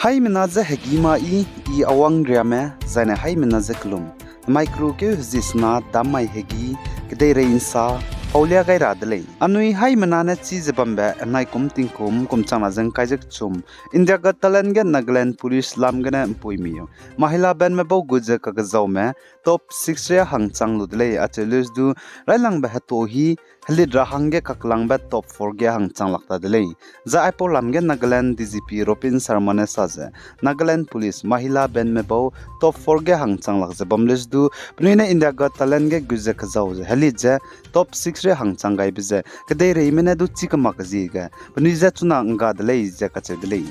Hai menaza hegima i awang riame zane hai menaza klum micro ke zisna damai hegi kedai reinsa paulia gai radlei anui hai menana chiz bambe nai kum tingkum kum chama jang kaijak chum India ga talan ga Nagaland police lam gana puimiyo mahila ban me bau guja ka gazaume top 6 re hang chang ludlei atelus du railang ba hato hi halid rahang ge kaklang ba top 4 ge hang chang lakta delei za aipo lam ge Nagaland DGP Ropin Sarmane saje Nagaland police mahila ban me bau top 4 ge hang chang lakja bamles du pnina India ga talan ge guja ka zau halid je top 6 re hang chang gai bize kedai rei mena du chikama ka ji ga pnija chuna nga delei je ka che delei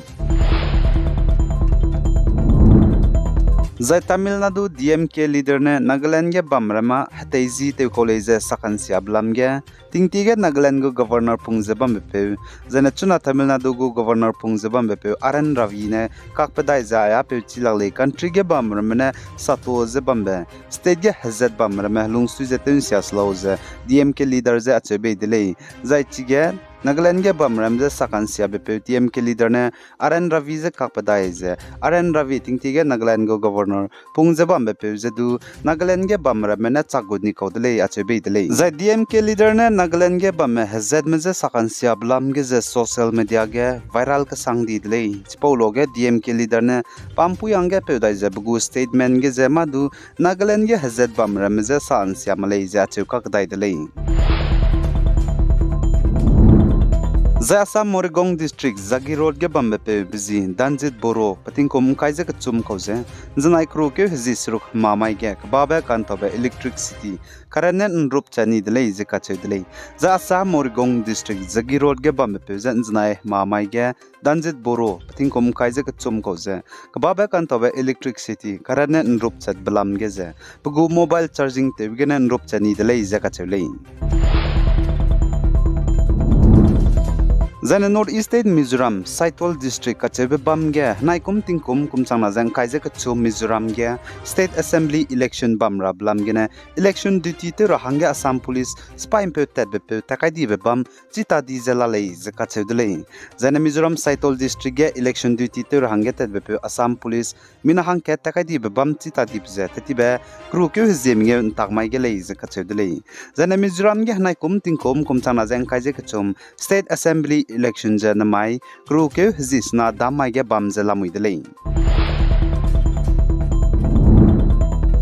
Zai Tamil Nadu DMK leader ne Nagaland ge bamrama hateji te college sakan siablam ge tingti ge Nagaland go governor pungjabam bepe zana chuna Tamil Nadu go governor pungjabam bepe Aran Ravi ne kakpadai zaya pe chilale country ge bamrama ne sato zabambe state ge hazat bamrama lungsu zetun siasloze DMK leader ze achebe delay zai chige Nagaland ge bamram je sakan sia bepe DMK leader ne Aran Ravi je kakpadai je Aran Ravi tingti ge Nagaland go governor pungjabam bepe je du Nagaland ge bamram ne chagudni kodle achebe delay zai DMK leader ne Nagaland ge bam hazat me je sakan sia blam ge je social media ge viral ka sang di delay chpolo ge DMK leader ne pampu yang ge pe dai je bugu statement ge je madu Nagaland ge hazat bamram je san sia malai je achu kakdai delay Zai Assam Morigong district Zagi road ge bambe pe busy danjit boro patingkom kaije ka chum khause zanai kru ke hizisruk mamai ge baba kan tobe electricity karanen nrup chani delei je ka che delei Zai Assam Morigong district Zagi road ge bambe pe zanai mamai ge danjit boro patingkom kaije ka chum khause baba kan tobe electricity karanen nrup chat blam ge je bugu mobile charging te genen nrup chani delei je ka che lei Zana North East State Mizoram Saitwal District kachebe bamge naikum tingkum kumchangna jang kaije kachu Mizoram ge State Assembly election bamra blamgene election duty te rahange Assam Police spy pe tedbe takai di bam chita di zelalei zakache dulei Zana Mizoram Saitwal District ge election duty te rahange tedbe Assam Police minahang ke takai di bam chita di bze tetibe kru kyu zemge takmai ge lei zakache dulei Zana Mizoram ge naikum tingkum kumchangna jang kaije kachu State Assembly election jana mai kru ke zisna damai ge bamjela muidelei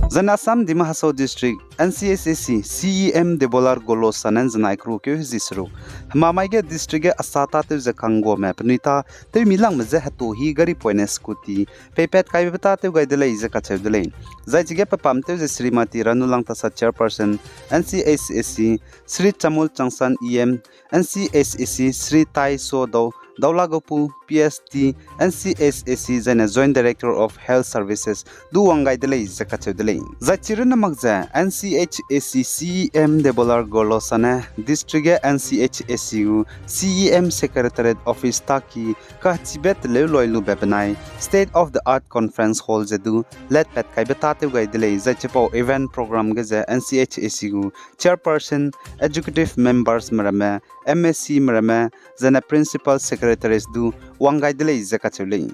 Zana Assam Dima Hasau district NCSAC CEM Debolar Golo Sanan Zanai kru ke zisru mamai ge district ge asata te zakango map nita te milang mze hatu hi gari poine scooty pepet kai beta te gaidelei zakache delei zai chige papam te Srimati Ranulang Tasa chairperson NCSAC Sri Chamul Changsan EM NCSAC Sri Tai Sodo Daulagopu PST NCSAC Zana Joint Director of Health Services du wangai delei zakache delei zai chirna magza NCHAC CEM Debolar Golo Sana district ge NCHACU CEM Secretariat Office taki ka chibet leloilu bebenai State of the Art Conference Hall jedu let pet kai betate gai delei zai chipo event program ge je NCHACU chairperson executive members marame MSc marame zana principal secretaries du wangai delei zakachulei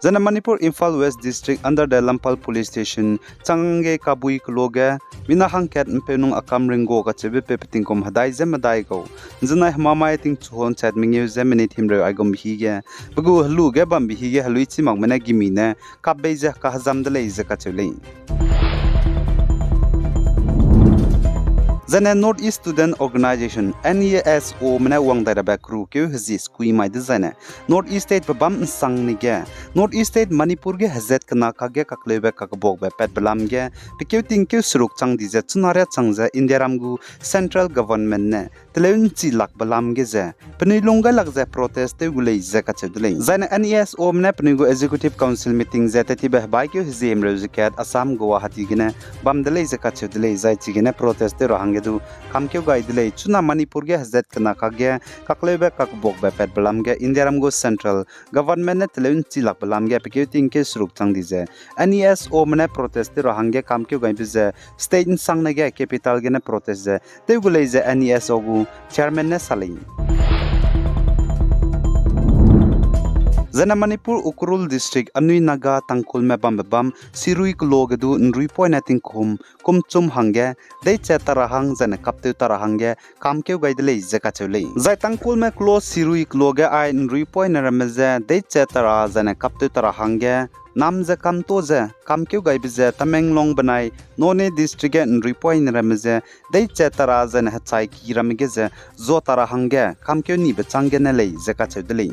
Zana Manipur Imphal West District under the Lampal Police Station Change Kabui Kloge Minahang Cat Penung Akam Ringo Kachebe Pepetingkom Hadai Zemadai go Zana Mamai Ting Chuhon Chat Mingyu Zeminate Himre Igom Hige Bugu Luge Bambi Hige Haluichi Magmana Gimine Kabeza Kahazam Delay Zakachulei Zana North East Student Organization NESO mena wang dara ba kru ke hzis kui mai design North East State bam sang ni ge North East State Manipur ge hazet kana ka ge kaklebe ka bok ba pet blam ge pikeu ting ke suruk chang di je chunare changja Indiaram gu central government ne teleun chi lak balam ge je pni longa lak je protest te gulei je ka chedulei zana NESO mena pni gu executive council meeting je te ti ba bai ke hzim rezikat Assam Guwahati ge ne bam delei je ka chedulei zai chi ge ne protest te rahang du kamkeu gai delei chuna Manipur ge hazet kana ka ge kaklebe ka bok ba pet balam ge Indiaram gu central government ne teleun chi lak balam ge pikeu ting ke suruk chang di je NESO mena protest te rahang ge kamkeu gai bi je state sang ne ge capital ge ne protest je te gulei je NESO gu chairman ne salai Zana Manipur Ukrul District Anui Naga Tangkul me bam Sirui Klogadu Nrui Poinating kum chum hange dei che tarahang zana kaptu tarahange kamkeu gaidele zakachule zai tangkul me close Sirui Kloge ai Nrui Poinarameze dei che tara zana kaptu tarahange nam ze kam to ze kam kyu gai bize Tamenglong banai none district en ripoin ramze dei che tara zen ha chai ki ramge ze zo tara hange kam kyu ni be change ne lei ze ka chedeli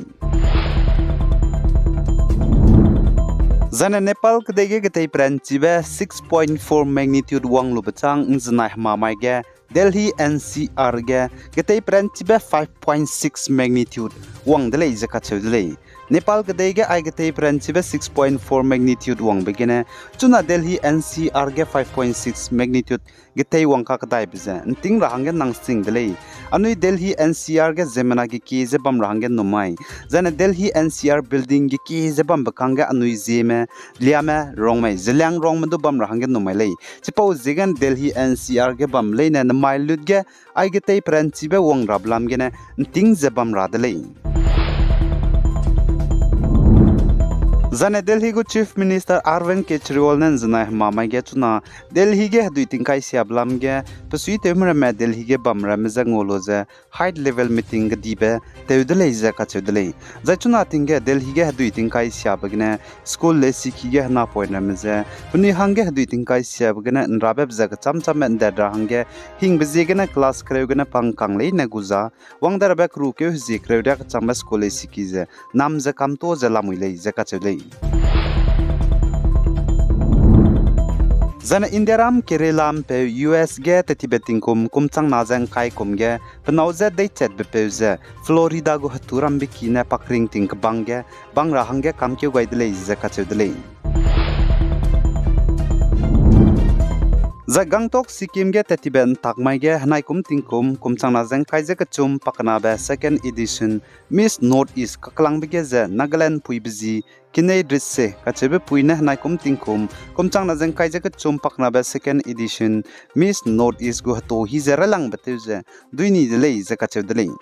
Zana Nepal kdege gtei pranchibe 6.4 magnitude wang lu bachang nznai ma mai ge Delhi NCR ge gtei pranchibe 5.6 magnitude wang delei ze ka chedeli Nepal kdege ai gtei pranchibe 6.4 magnitude wang begine chuna Delhi NCR ge 5.6 magnitude gtei wang ka kadai bize nting rahange nangsing delei anui Delhi NCR ge zemana ge ki ze bam rahange numai zana Delhi NCR building ge ki ze bam bakanga anui Zeme liame rongmai zilang rong madu bam rahange numai lei chipo zigan Delhi NCR ge bam leina na mai lut ge ai gtei pranchibe wang rablam ge ne nting ze bam radalei Zane Delhi go Chief Minister Arvind Kejriwal nan zana mama ge chuna Delhi ge dui tingkai siablam ge pasui temra me Delhi ge bamra me zangolo ze high level meeting ge dibe teudele ze ka chudele za chuna tinge Delhi ge dui tingkai siabagne school le sikhi ge na poina me ze puni hange dui tingkai siabagne nrabeb za cham cham en da hange hing bezi ge na class kreu ge na pangkang le na guza wangdar ba kru ke zi kreu da cham school le sikhi ze nam ze kam to ze lamui le ze ka chudele Zana Indiaram Kerelam pe US ge tetibeting kumchang nazang kai kumge penauze dei chet bepeuze Florida go haturam bikine pakring ting bangge bangra hange kamkeu gaidele ze kachedele Za Gangtok Sikkim ge tetiben takmai ge hanai tingkum kumchang nazang kai ze kachum pakna ba second edition Miss Northeast kaklang bige ze Nagaland puibzi Kinai drisse kachebe puina hanai tingkum kumchang nazang kai ze kachum pakna ba second edition Miss Northeast go hato hi ze ralang bateuze duini delei ze kachedele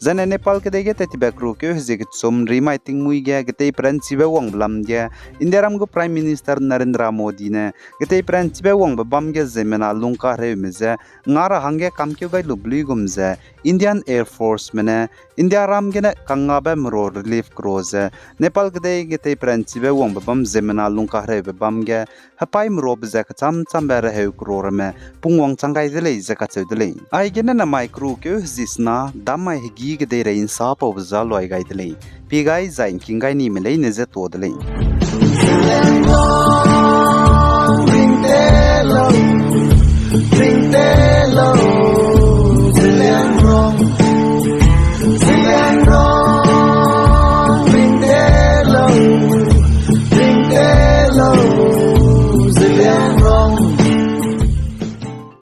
Zana Nepal kdege tetibek rukyo hizig tsum rimai tingmui ge gtei pranchibe wang blam ge Indiaram go Prime Minister Narendra Modi ne gtei pranchibe wang bam ge zemena lungka reumize ngara hange kamkyo gai lubli gumze Indian Air Force mene Indiaram ge ne kangabe mro relief croze Nepal kdege gtei pranchibe wang bam zemena lungka reu bam ge hapai mro bze cham cham bere heu krorme pungwang changai dele zaka chedele ai ge na mai krukyo hizisna damai higi ge de rein sa pawza loi gaidele pigai zain kingai ni melei neze todele